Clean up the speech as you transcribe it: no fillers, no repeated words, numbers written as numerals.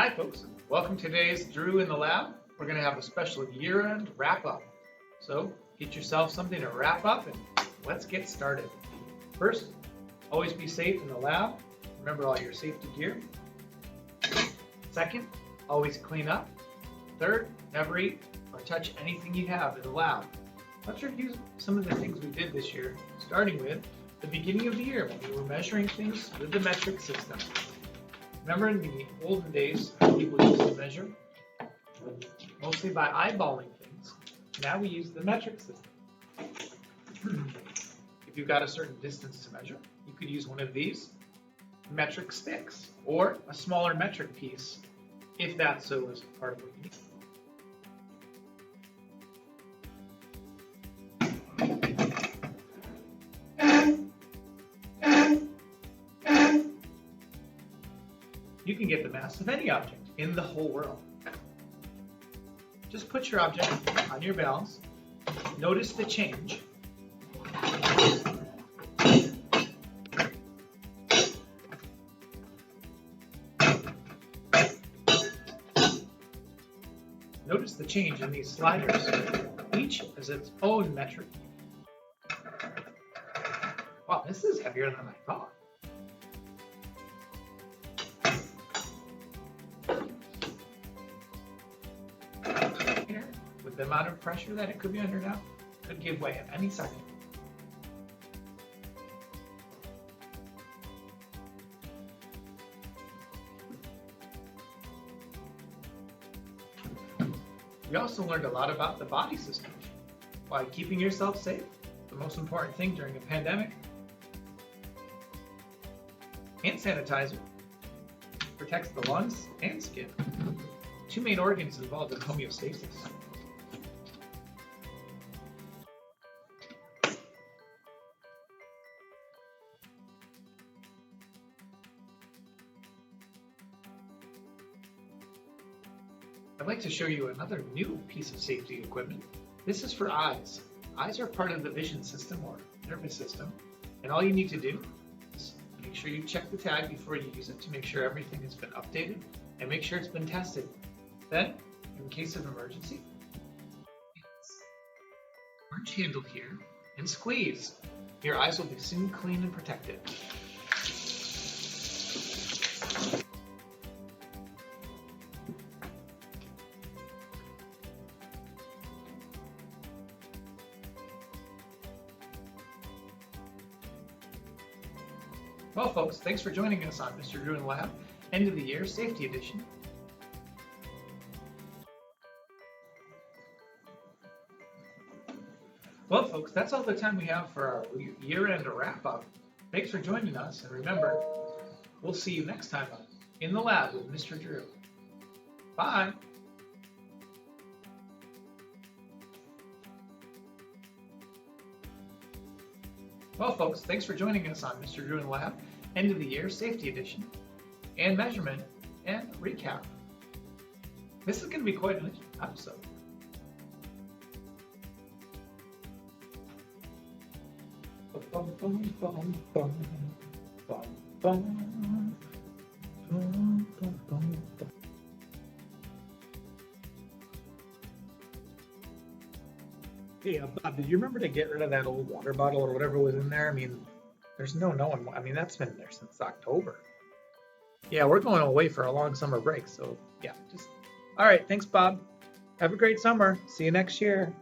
Hi folks, welcome to today's Drew in the Lab. We're going to have a special year-end wrap-up. So get yourself something to wrap up and let's get started. First, always be safe in the lab. Remember all your safety gear. Second, always clean up. Third, never eat or touch anything you have in the lab. Let's review some of the things we did this year, starting with the beginning of the year when we were measuring things with the metric system. Remember in the olden days, people used to measure mostly by eyeballing things. Now we use the metric system. If you've got a certain distance to measure, you could use one of these metric sticks or a smaller metric piece, if that so is part of what you need. You can get the mass of any object in the whole world. Just put your object on your balance. Notice the change. Notice the change in these sliders. Each has its own metric. Wow, this is heavier than I thought. With the amount of pressure that it could be under now, could give way at any second. We also learned a lot about the body system. By keeping yourself safe, the most important thing during a pandemic. Hand sanitizer protects the lungs and skin. Two main organs involved in homeostasis. I'd like to show you another new piece of safety equipment. This is for eyes. Eyes are part of the vision system or nervous system, and all you need to do is make sure you check the tag before you use it to make sure everything has been updated and make sure it's been tested. Then, in case of emergency, orange handle here and squeeze. Your eyes will be soon clean and protected. Well, folks, thanks for joining us on Mr. Drew in the Lab, End of the Year Safety Edition. Well, folks, that's all the time we have for our year-end wrap-up. Thanks for joining us, and remember, we'll see you next time on In the Lab with Mr. Drew. Bye! Well, folks, thanks for joining us on Mr. Drew in the Lab, End of the Year Safety Edition, and Measurement and Recap. This is going to be quite an episode. Hey, Bob, did you remember to get rid of that old water bottle or whatever was in there? I mean, there's no one. I mean, that's been there since October. Yeah, we're going away for a long summer break, so yeah, just all right. Thanks, Bob. Have a great summer. See you next year.